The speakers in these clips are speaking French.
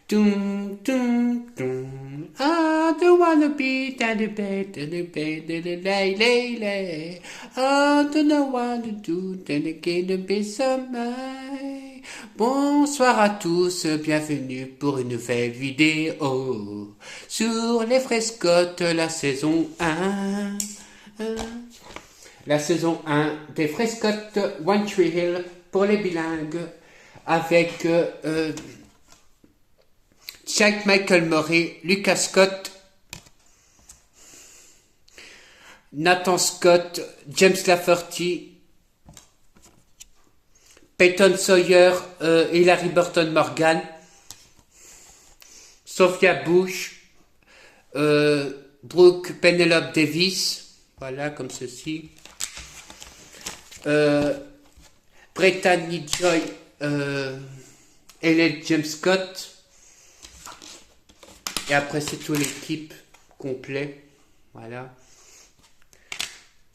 Doom, doom, doom. I don't wanna be down the bed, lay. I don't know what to do, then again to be somebody. Bonsoir à tous, bienvenue pour une nouvelle vidéo sur les Frescottes, la saison 1. La saison 1 des Frescottes One Tree Hill pour les bilingues avec Jack Michael Murray, Lucas Scott, Nathan Scott, James Lafferty, Peyton Sawyer, Hilary Burton Morgan, Sophia Bush, Brooke Penelope Davis, voilà comme ceci, Brittany Joy, Ellen James Scott, et après c'est toute l'équipe complet, voilà,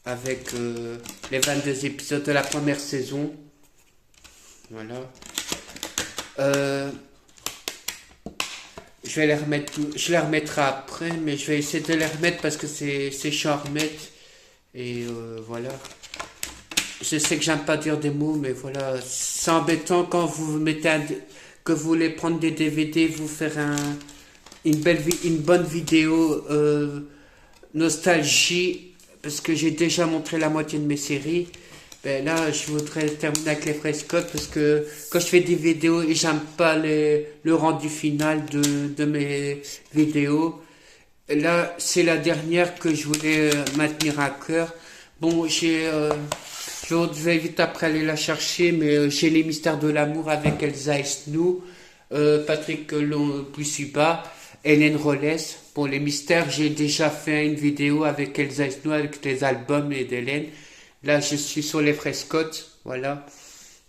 avec les 22 épisodes de la première saison, voilà. Je vais les remettre, je les remettrai après, mais je vais essayer de les remettre parce que c'est chiant à remettre, et voilà. Je sais que j'aime pas dire des mots, mais voilà, c'est embêtant quand vous mettez que vous voulez prendre des DVD, vous faire une bonne vidéo nostalgie, parce que j'ai déjà montré la moitié de mes séries. Ben là, je voudrais terminer avec les Frescottes, parce que quand je fais des vidéos et j'aime pas le rendu final de mes vidéos, là, c'est la dernière que je voulais maintenir à cœur. Bon, je vais vite après aller la chercher, mais j'ai les mystères de l'amour avec Elsa et Snow, Patrick Poussiba, Hélène Rolles. Pour les mystères, j'ai déjà fait une vidéo avec Elsa et Snow, avec les albums et d'Hélène. Là, je suis sur les Frescottes, voilà.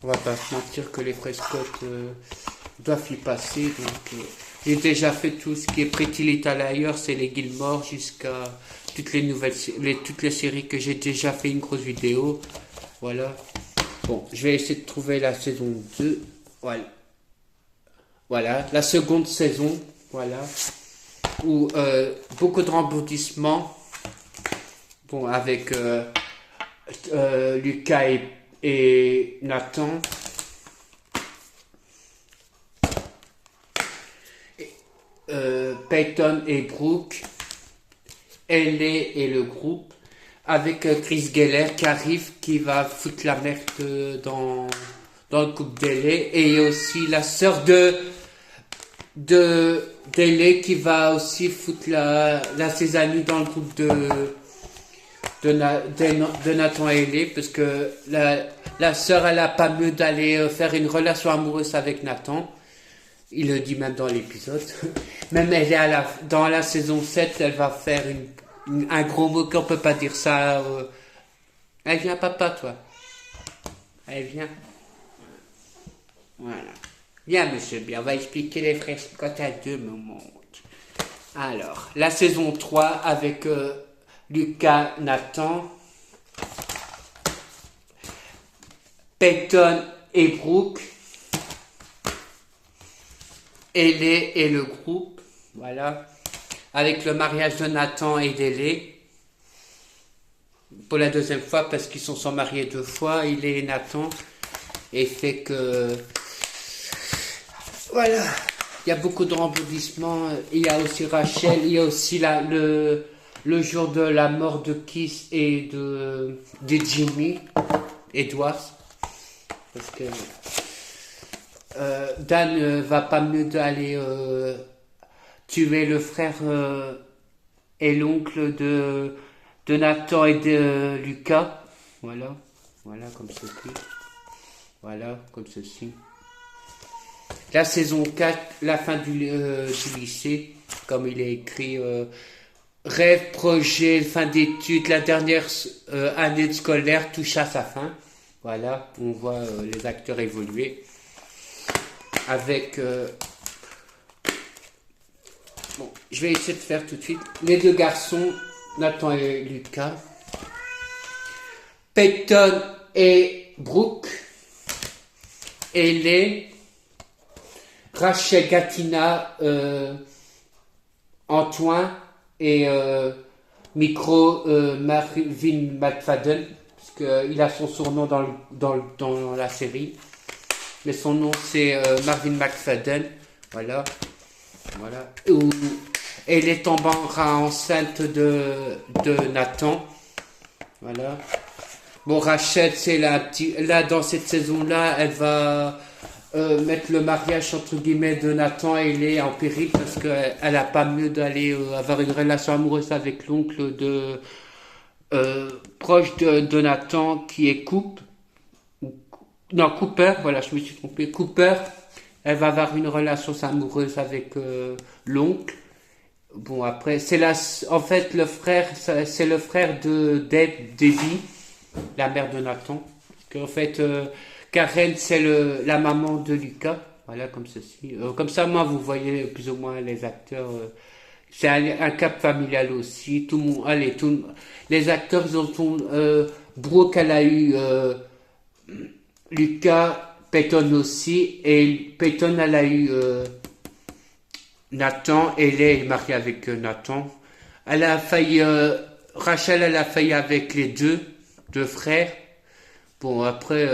On va pas se mentir que les Frescottes doivent y passer. Donc, j'ai déjà fait tout ce qui est Pretty Little Liars, c'est les Gilmore, jusqu'à toutes les séries que j'ai déjà fait une grosse vidéo. Voilà. Bon, je vais essayer de trouver la saison 2. Voilà. Voilà, la seconde saison. Voilà. Où beaucoup de rebondissements. Bon, avec Lucas et Nathan. Peyton et Brooke. Ellie et le groupe. Avec Chris Geller qui arrive, qui va foutre la merde dans le couple d'Ellie. Et aussi la sœur d'Ellie qui va aussi foutre ses amis dans le groupe de Nathan et Ellie. Parce que la sœur, elle a pas mieux d'aller faire une relation amoureuse avec Nathan. Il le dit même dans l'épisode. Même elle est dans la saison 7, elle va faire un gros mot qu'on peut pas dire ça. Elle vient, papa, toi. Elle vient. Voilà. Viens, monsieur, bien. On va expliquer les Frescottes à deux moments. Alors, la saison 3 avec Lucas, Nathan, Peyton et Brooke, Ellie et le groupe. Voilà. Avec le mariage de Nathan et d'Ellie. Pour la deuxième fois, parce qu'ils sont mariés 2 fois, il et Nathan. Et fait que... Voilà. Il y a beaucoup de rebondissements. Il y a aussi Rachel. Il y a aussi le jour de la mort de Kiss et de Jimmy. Edwards. Parce que... Dan va pas mieux d'aller... tuer le frère et l'oncle de Nathan et de Lucas. Voilà. Voilà comme ceci. Voilà comme ceci. La saison 4, la fin du lycée, comme il est écrit. Rêve, projet, fin d'études, la dernière année scolaire touche à sa fin. Voilà, on voit les acteurs évoluer. Avec... Bon, je vais essayer de faire tout de suite. Les 2 garçons, Nathan et Lucas. Peyton et Brooke. Ellie. Rachel Gatina, Antoine et micro Marvin McFadden, parce qu'il a son surnom dans la série. Mais son nom c'est Marvin McFadden, voilà. Elle est tombera enceinte de Nathan, voilà. Bon, Rachel, c'est là dans cette saison-là, elle va mettre le mariage entre guillemets de Nathan et elle est en péril parce qu'elle a pas mieux d'aller avoir une relation amoureuse avec l'oncle proche de Nathan qui est non, Cooper, voilà, je me suis trompé. Cooper, elle va avoir une relation amoureuse avec l'oncle. Bon, après, en fait, c'est le frère de Debbie, la mère de Nathan. En fait, Karen, c'est la maman de Lucas. Voilà, comme ceci. Comme ça, moi, vous voyez plus ou moins les acteurs. C'est un cap familial aussi. Tout le monde, allez, les acteurs, ils ont tout. Brooke, elle a eu Lucas, Peyton aussi, et Peyton, elle a eu Nathan, elle est mariée avec Nathan. Elle a failli, Rachel, elle a failli avec les deux frères. Bon, après,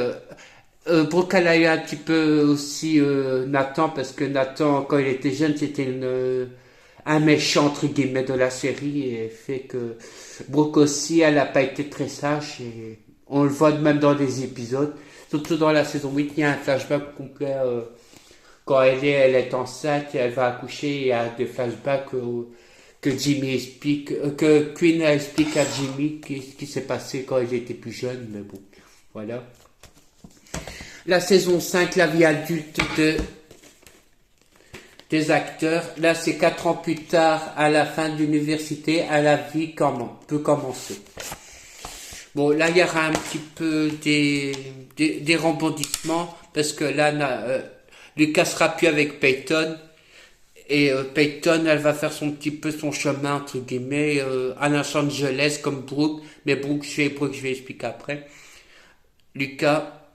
Brooke, elle a eu un petit peu aussi Nathan, parce que Nathan, quand il était jeune, c'était un méchant, entre guillemets, de la série, et fait que Brooke aussi, elle n'a pas été très sage, et on le voit même dans des épisodes. Surtout dans la saison 8, il y a un flashback complet quand elle est enceinte et elle va accoucher. Il y a des flashbacks que Jimmy explique, que Queen explique à Jimmy ce qui s'est passé quand il était plus jeune. Mais bon, voilà. La saison 5, la vie adulte des acteurs. Là, c'est 4 ans plus tard, à la fin de l'université, à la vie peut commencer. Bon, là, il y aura un petit peu des rebondissements, parce que là, Lucas sera plus avec Peyton, et Peyton, elle va faire son chemin, entre guillemets, à Los Angeles, comme Brooke, mais Brooke, je vais expliquer après. Lucas,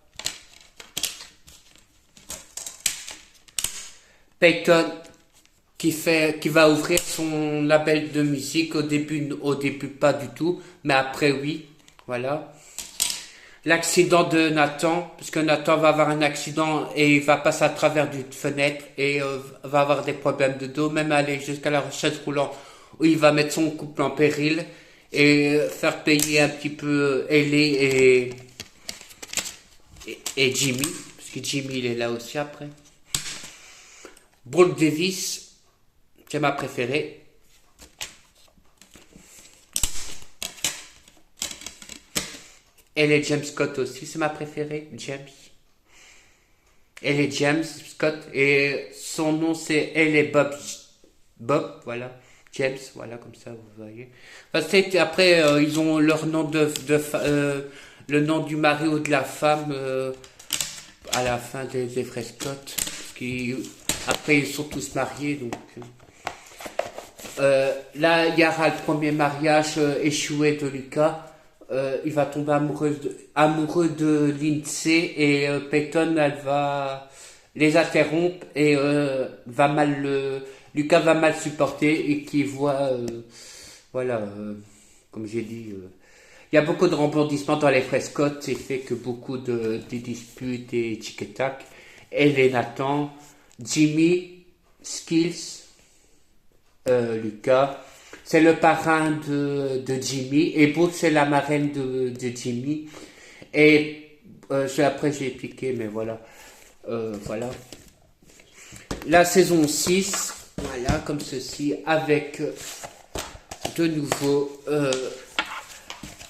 Peyton, qui va ouvrir son label de musique au début pas du tout, mais après oui. Voilà. L'accident de Nathan, parce que Nathan va avoir un accident et il va passer à travers d'une fenêtre et va avoir des problèmes de dos, même aller jusqu'à la chaise roulante où il va mettre son couple en péril et faire payer un petit peu Ellie et Jimmy, parce que Jimmy il est là aussi après. Brooke Davis, c'est ma préférée. Elle est James Scott aussi, c'est ma préférée, James. Elle est James Scott et son nom c'est elle est Bob, voilà. James, voilà, comme ça vous voyez. Enfin, après, ils ont leur nom le nom du mari ou de la femme à la fin des frères Scott. Après, ils sont tous mariés, donc. Là, il y aura le premier mariage échoué de Lucas. Il va tomber amoureux de Lindsay et Peyton, elle va les interrompre et Lucas va mal supporter et qui voit, voilà, comme j'ai dit, il y a beaucoup de rebondissements dans les frères Scott, c'est fait que beaucoup des disputes et tic et tac. Elle et Nathan, Jimmy, Skills, Lucas. C'est le parrain de Jimmy et Brooke c'est la marraine de Jimmy et après j'ai expliqué mais voilà voilà la saison 6 voilà comme ceci avec de nouveau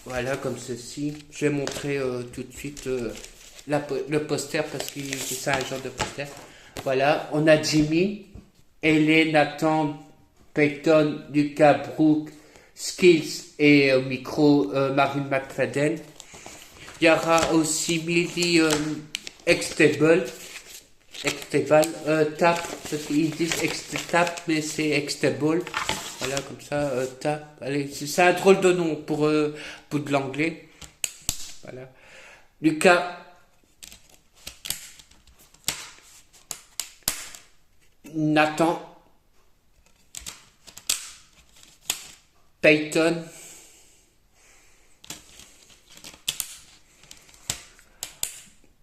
voilà comme ceci je vais montrer tout de suite le poster parce que c'est un genre de poster. Voilà, on a Jimmy, Hélène, Nathan, Peyton, Lucas, Brooke, Skills et au micro Marvin McFadden. Il y aura aussi Millie Extable, Tap, parce qu'ils disent Tap, mais c'est Extable. Voilà, comme ça, Tap. Allez, c'est un drôle de nom pour de l'anglais. Voilà. Lucas. Nathan, Peyton,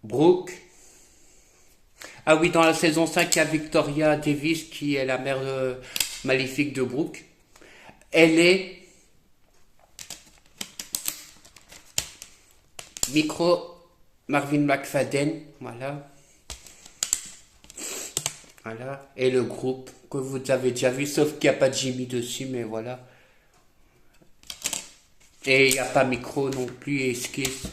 Brooke. Ah oui, dans la saison 5, il y a Victoria Davis qui est la mère maléfique de Brooke. Elle est micro Marvin McFadden, voilà. Voilà. Et le groupe que vous avez déjà vu, sauf qu'il n'y a pas de Jimmy dessus, mais voilà. Et il n'y a pas micro non plus et Skills.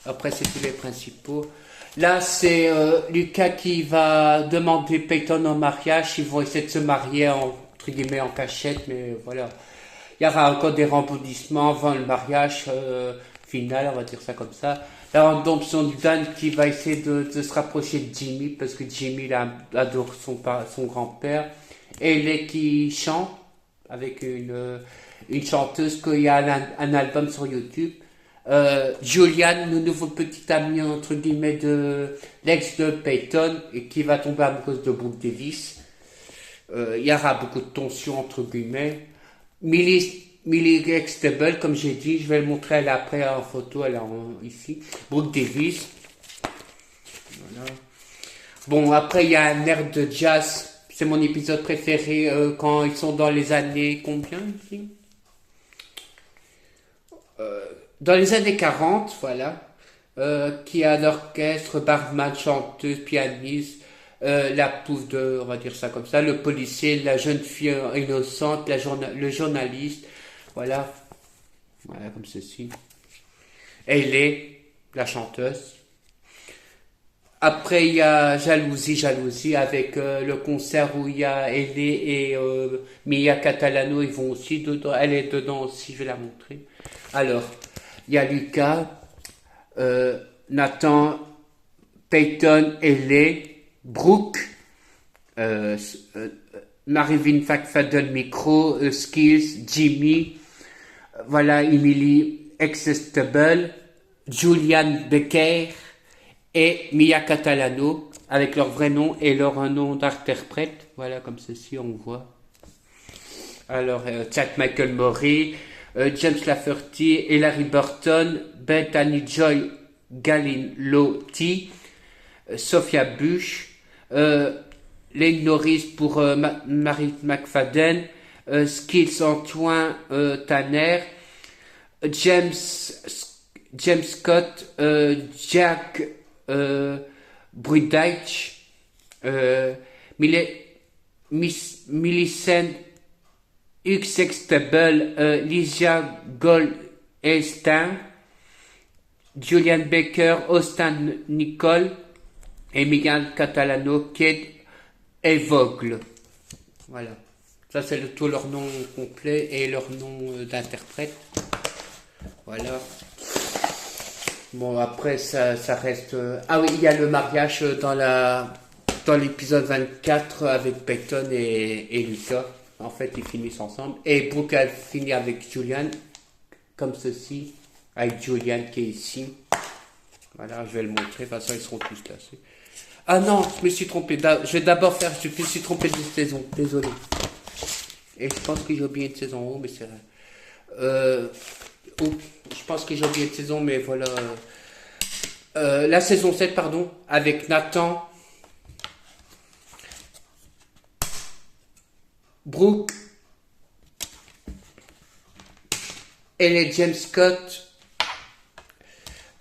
Après, c'est tous les principaux. Là, c'est Lucas qui va demander Peyton en mariage. Ils vont essayer de se marier entre guillemets en cachette, mais voilà. Il y aura encore des rebondissements avant le mariage final, on va dire ça comme ça. La rédemption de Dan qui va essayer de se rapprocher de Jimmy, parce que Jimmy adore son grand-père. Et les qui chante avec une chanteuse qu'il y a un album sur YouTube. Julian, le nouveau petit ami entre guillemets de l'ex de Peyton et qui va tomber amoureuse de Brooke Davis. Il y aura beaucoup de tension entre guillemets. Millie Extable, comme j'ai dit, je vais le montrer elle après en photo, elle est ici. Brooke Davis. Voilà. Bon, après il y a un air de jazz, c'est mon épisode préféré quand ils sont dans les années combien ici dans les années 40, voilà, qui a l'orchestre, barman, chanteuse, pianiste, la pouffe de, on va dire ça comme ça, le policier, la jeune fille innocente, le journaliste, voilà, voilà comme ceci. Elle est la chanteuse. Après, il y a Jalousie avec le concert où il y a Ellie et Mia Catalano, ils vont aussi dedans, elle est dedans aussi, je vais la montrer. Alors, il y a Lucas, Nathan, Peyton, Ellie, Brooke, Marvin McFadden micro, Skills, Jimmy, voilà, Emily Exestable, Julian Becker et Mia Catalano avec leur vrai nom et leur nom d'interprète. Voilà, comme ceci, on voit. Alors, Chad Michael Murray, James Lafferty, Hilary Burton, Bethany Joy Gallilotti, Sophia Bush, Lane Norris pour Mary McFadden, Skills Antoine Tanner, James Scott, Jack Brudich, Millicent Huxtable, Lysia Goldstein, Julian Baker, Austin Nicole, et Miguel Catalano, Kate et Vogel. Voilà. Ça, c'est tout leur nom complet et leur nom d'interprète. Voilà. Bon, après, ça reste... Ah oui, il y a le mariage dans l'épisode 24 avec Peyton et Lucas. En fait, ils finissent ensemble. Et Brooke a fini avec Julian, comme ceci, avec Julian qui est ici. Voilà, je vais le montrer. De toute façon, ils seront tous classés. Ah non, je me suis trompé. Je vais d'abord faire... Je me suis trompé de saison. Désolé. Et je pense que j'ai oublié une saison. Oh, mais c'est vrai. Je pense que j'ai oublié une saison, mais voilà. La saison 7, pardon, avec Nathan, Brooke, et James Scott.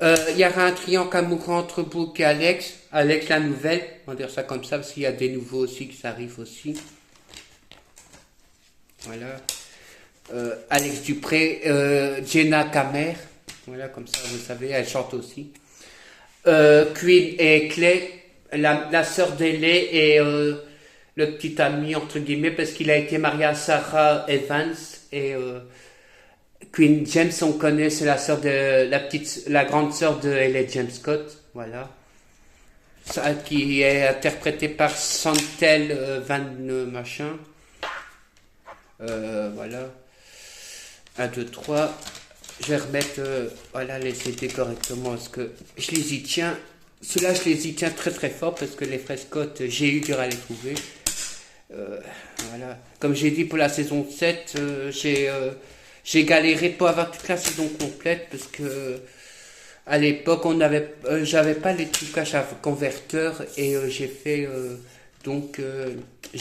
Il y aura un triangle amoureux entre Brooke et Alex. Alex, la nouvelle, on va dire ça comme ça, parce qu'il y a des nouveaux aussi qui s'arrivent aussi. Voilà. Alex Dupré, Jenna Kamer. Voilà, comme ça, vous savez, elle chante aussi. Queen et Clay, la sœur d'Ellie et le petit ami, entre guillemets, parce qu'il a été marié à Sarah Evans. Et Queen James, on connaît, c'est la sœur de la grande sœur de Ellie James Scott. Voilà. Ça, qui est interprétée par Santel Van machin. Voilà. 1, 2, 3. Je vais remettre voilà, les CD correctement parce que je les y tiens. Ceux-là, je les y tiens très très fort parce que les Frescottes, j'ai eu dur à les trouver. Euh, voilà. Comme j'ai dit pour la saison 7, j'ai galéré pour avoir toute la saison complète parce que à l'époque, j'avais pas les trucages à converteur et j'ai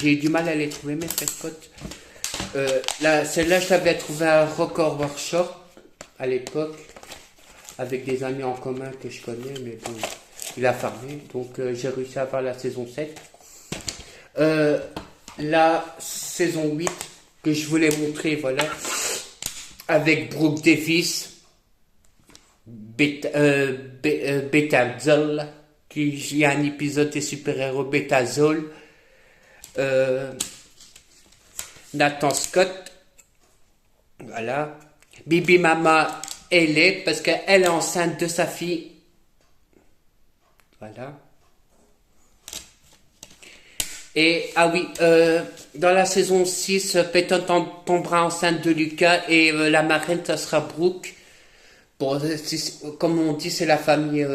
eu du mal à les trouver mes Prescott. Celle-là, je l'avais trouvé à Record Workshop à l'époque avec des amis en commun que je connais, mais bon, il a fermé, donc j'ai réussi à avoir la saison 7. La saison 8 que je voulais montrer, voilà, avec Brooke Davis, Betazol, il y a un épisode des super-héros Betazol, Nathan Scott, voilà, Bibi Mama, elle est, parce qu'elle est enceinte de sa fille, voilà. Et, ah oui, dans la saison 6, Peyton tombera enceinte de Lucas et la marraine, ça sera Brooke. Bon, comme on dit, c'est la famille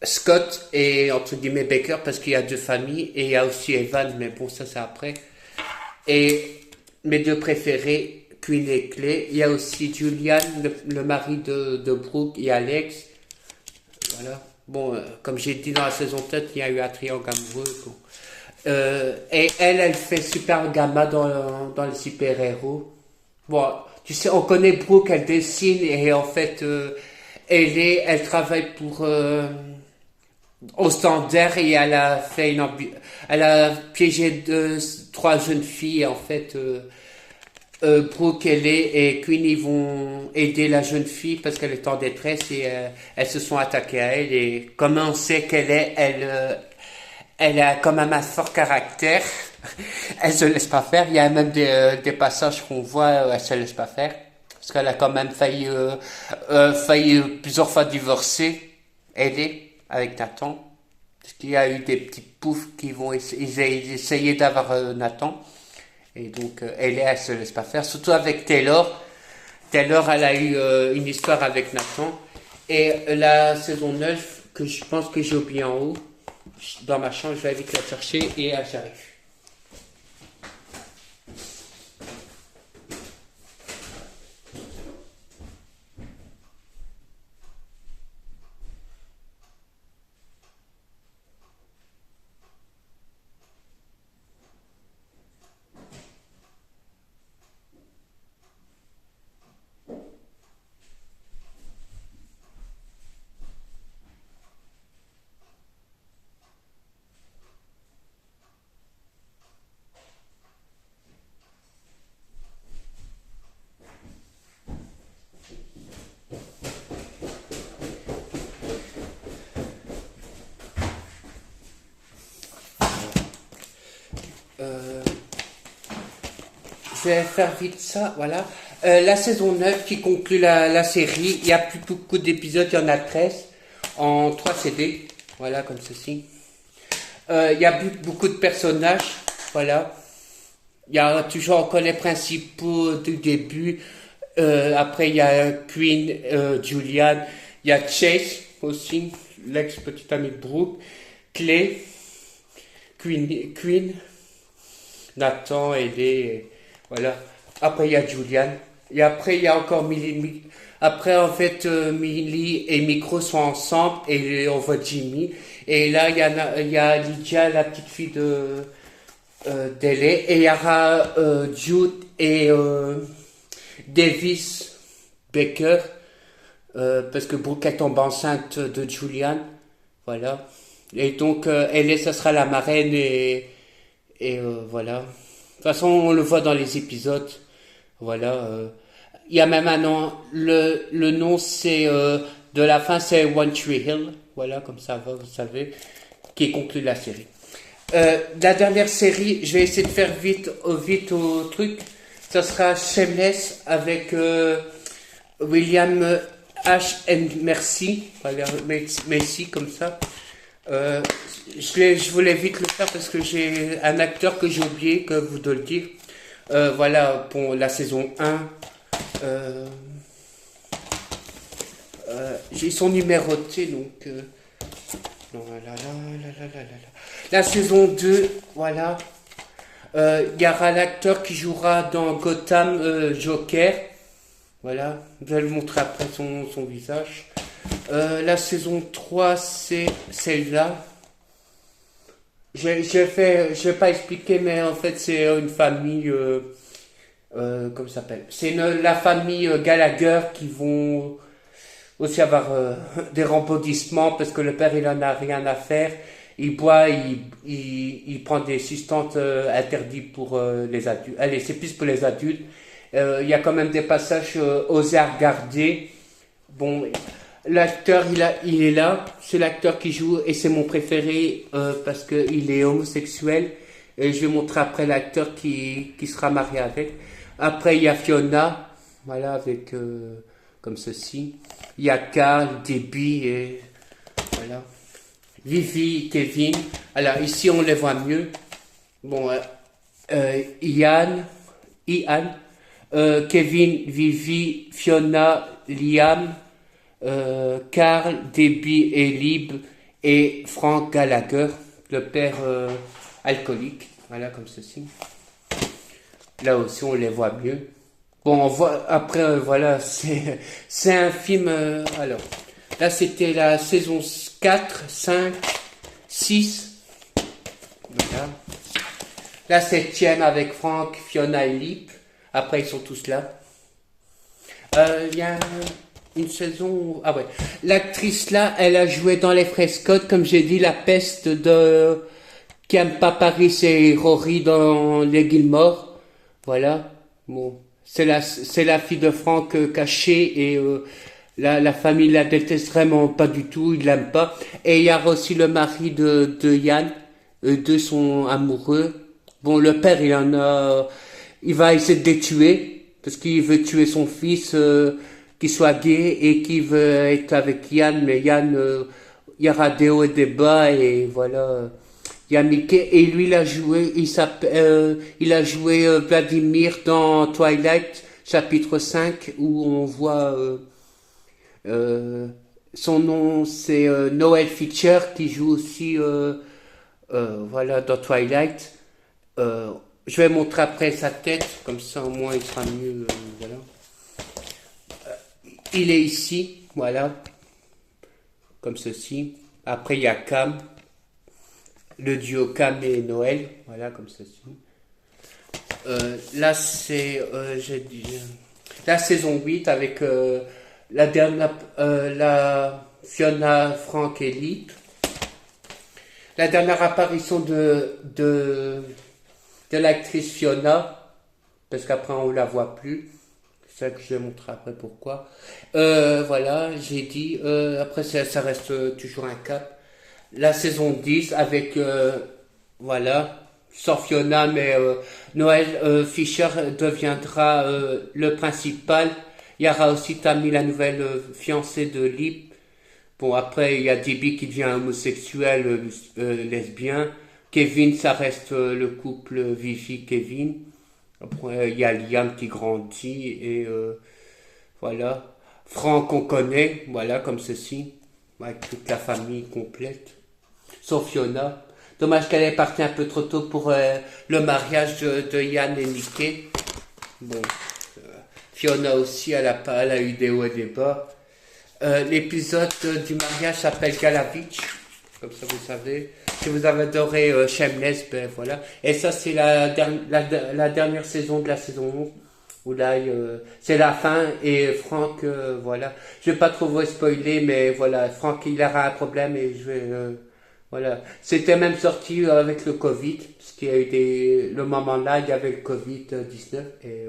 Scott et entre guillemets Baker parce qu'il y a deux familles et il y a aussi Evan, mais bon, ça c'est après. Et mes deux préférés, Queen et Clay. Il y a aussi Julian, le mari de Brooke et Alex. Voilà. Bon, comme j'ai dit dans la saison 7, il y a eu un triangle amoureux. Bon. Et elle fait super gamma dans les super-héros. Bon, tu sais, on connaît Brooke, elle dessine et en fait, elle travaille pour au standard et elle a fait elle a piégé trois jeunes filles en fait. Brooke, et Queen, ils vont aider la jeune fille parce qu'elle est en détresse et elles se sont attaquées à elle et comme on sait qu'elle est, elle a quand même un fort caractère. Elle se laisse pas faire. Il y a même des passages qu'on voit où elle se laisse pas faire. Parce qu'elle a quand même failli plusieurs fois divorcer. Elle est avec Nathan. Parce qu'il y a eu des petits poufs qui vont essayer d'avoir Nathan. Et donc, elle se laisse pas faire. Surtout avec Taylor. Taylor, elle a eu une histoire avec Nathan. Et la saison 9, que je pense que j'ai oublié en haut, dans ma chambre, je vais vite la chercher et j'arrive. Je vais faire vite ça, voilà. La saison 9 qui conclut la série. Il n'y a plus beaucoup d'épisodes, il y en a 13 en 3 CD. Voilà, comme ceci. Il y a plus beaucoup de personnages, voilà. Il y a toujours encore les principaux du début. Après, il y a Queen, Julian. Il y a Chase aussi, l'ex-petite amie de Brooke. Clay, Queen, Nathan, Ellie, voilà. Après, il y a Julian. Et après, il y a encore Millie. Après, en fait, Millie et Micro sont ensemble et on voit Jimmy. Et là, il y a Lydia, la petite fille d'Ellie. Et il y aura Jude et Davis Baker. Parce que Brooke elle tombe enceinte de Julian. Voilà. Et donc, Ellie, ça sera la marraine et voilà. De toute façon, on le voit dans les épisodes. Voilà. Il y a même un nom. Le nom, c'est de la fin, c'est One Tree Hill. Voilà, comme ça va, vous savez, qui conclut la série. La dernière série, je vais essayer de faire vite au truc. Ça sera Shameless avec William H. and Mercy. Voilà, Mercy comme ça. Je voulais vite le faire parce que j'ai un acteur que j'ai oublié, que vous devez le dire. Voilà, pour la saison 1. Ils sont numérotés, donc... Voilà, la saison 2, voilà. Il y aura l'acteur qui jouera dans Gotham, Joker. Voilà, je vais le montrer après son visage. La saison 3, c'est celle-là. Je vais pas expliquer, mais en fait, c'est une famille. Comment ça s'appelle? C'est la famille Gallagher qui vont aussi avoir des rebondissements parce que le père, il en a rien à faire. Il boit, il prend des substances interdites pour les adultes. Allez, c'est plus pour les adultes. Il y a quand même des passages osés à regarder. Bon, l'acteur, il est là. C'est l'acteur qui joue et c'est mon préféré parce qu'il est homosexuel. Et je vais montrer après l'acteur qui sera marié avec. Après, il y a Fiona, voilà, avec comme ceci. Il y a Carl, Debbie et voilà. Vivi, Kevin. Alors ici, on les voit mieux. Bon, Ian, Kevin, Vivi, Fiona, Liam, Carl, Debbie et Lib et Frank Gallagher, le père alcoolique. Voilà, comme ceci. Là aussi, on les voit mieux. Bon, on voit, après, voilà, c'est un film, alors, là, c'était la saison 4, 5, 6. Voilà. La 7e avec Frank, Fiona et Lip. Après, ils sont tous là. Il y a une saison où... Ah ouais. L'actrice là, elle a joué dans Les Frères Scott, comme j'ai dit, la peste de... qui aime pas Paris, c'est Rory dans Les Gilmore. Voilà. Bon. C'est la fille de Frank cachée et la famille la déteste vraiment pas du tout, il l'aime pas. Et il y a aussi le mari de Yann. Eux deux sont amoureux. Bon, le père, il va essayer de les tuer parce qu'il veut tuer son fils, qui soit gay et qui veut être avec Yann. Mais Yann, il y aura des hauts et des bas et voilà. Il y a Mickey et lui il a joué Vladimir dans Twilight chapitre 5 où on voit son nom c'est Noel Fisher qui joue aussi voilà dans Twilight. Je vais montrer après sa tête comme ça au moins il sera mieux voilà. Il est ici voilà comme ceci. Après il y a Cam. Le duo Cam et Noël, voilà, comme ceci. Là, c'est, j'ai dit, la saison 8 avec la dernière, la Fiona, Frank et Lip. La dernière apparition de l'actrice Fiona, parce qu'après on la voit plus. C'est ça que je vais montrer après pourquoi. Voilà, j'ai dit, après ça reste toujours un cap. La saison 10 avec, voilà, sans Fiona, mais Noël Fisher deviendra le principal. Il y aura aussi Tammy, la nouvelle fiancée de Lip. Bon, après, il y a Debbie qui devient homosexuel, lesbien. Kevin, ça reste le couple Vivi-Kevin. Après, il y a Liam qui grandit et voilà. Franck, on connaît, voilà, comme ceci, avec toute la famille complète. Sauf Fiona. Dommage qu'elle est partie un peu trop tôt pour le mariage de Yann et Mickey. Bon, Fiona aussi, elle a eu des hauts et des bas. L'épisode du mariage s'appelle Galavitch, comme ça vous savez. Si vous avez adoré Shameless, ben voilà. Et ça c'est la dernière saison de la saison 11. Où là, c'est la fin et Franck, voilà. Je vais pas trop vous spoiler, mais voilà, Franck il aura un problème et je vais... voilà. C'était même sorti avec le Covid, parce qu'il y a eu le moment là, il y avait le Covid-19 et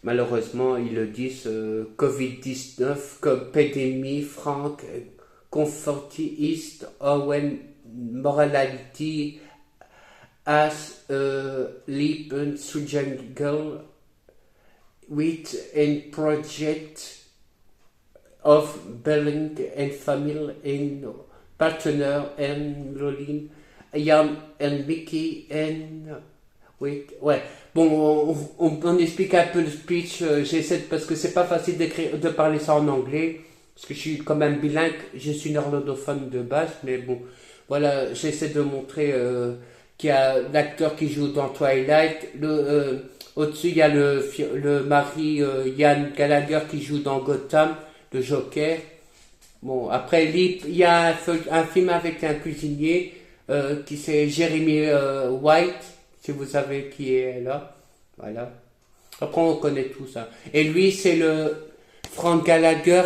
malheureusement ils le disent, Covid-19 comme pandémie, Frank, comfortist, Owen, morality, as leap and jungle with a project of building and family and partner and Lolin, Ian and Mickey and wait, ouais. Bon, on explique un peu le speech. J'essaie parce que c'est pas facile de parler ça en anglais. parce que je suis quand même bilingue, je suis néerlandophone de base, mais bon, voilà, j'essaie de montrer qu'il y a l'acteur qui joue dans Twilight, au-dessus il y a le mari Ian Gallagher qui joue dans Gotham, le Joker. Bon, après, il y a un film avec un cuisinier qui c'est Jeremy White, si vous savez qui est là. Voilà. Après, on connaît tout ça. Et lui, c'est le Frank Gallagher,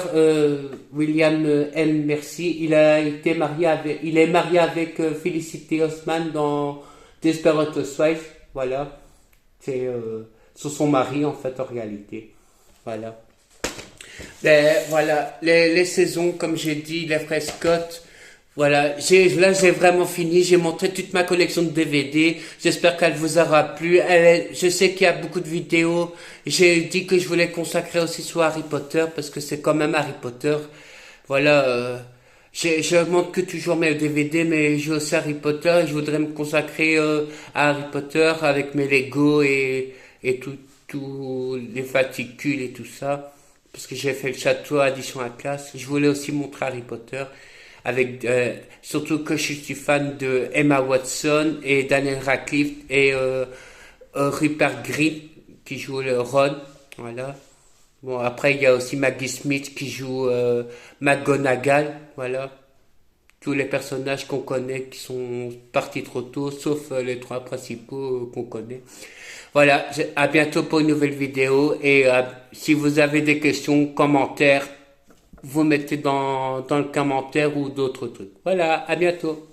William L. Mercy. Il est marié avec Felicity Huffman dans Desperate Housewives. Voilà. C'est son mari, en fait, en réalité. Voilà. Voilà, les saisons, comme j'ai dit, les frères Scott. Voilà, là j'ai vraiment fini, j'ai montré toute ma collection de DVD, j'espère qu'elle vous aura plu. Je sais qu'il y a beaucoup de vidéos, j'ai dit que je voulais consacrer aussi sur Harry Potter, parce que c'est quand même Harry Potter. Voilà, je montre que toujours mes DVD, mais j'ai aussi Harry Potter, et je voudrais me consacrer à Harry Potter avec mes Lego et tout les fascicules et tout ça. Parce que j'ai fait le château Addition à classe. Je voulais aussi montrer Harry Potter avec surtout que je suis fan de Emma Watson et Daniel Radcliffe et Rupert Grint qui joue le Ron. Voilà. Bon, après il y a aussi Maggie Smith qui joue McGonagall. Voilà. Tous les personnages qu'on connaît qui sont partis trop tôt, sauf les trois principaux qu'on connaît. Voilà, à bientôt pour une nouvelle vidéo et si vous avez des questions, commentaires, vous mettez dans le commentaire ou d'autres trucs. Voilà, à bientôt.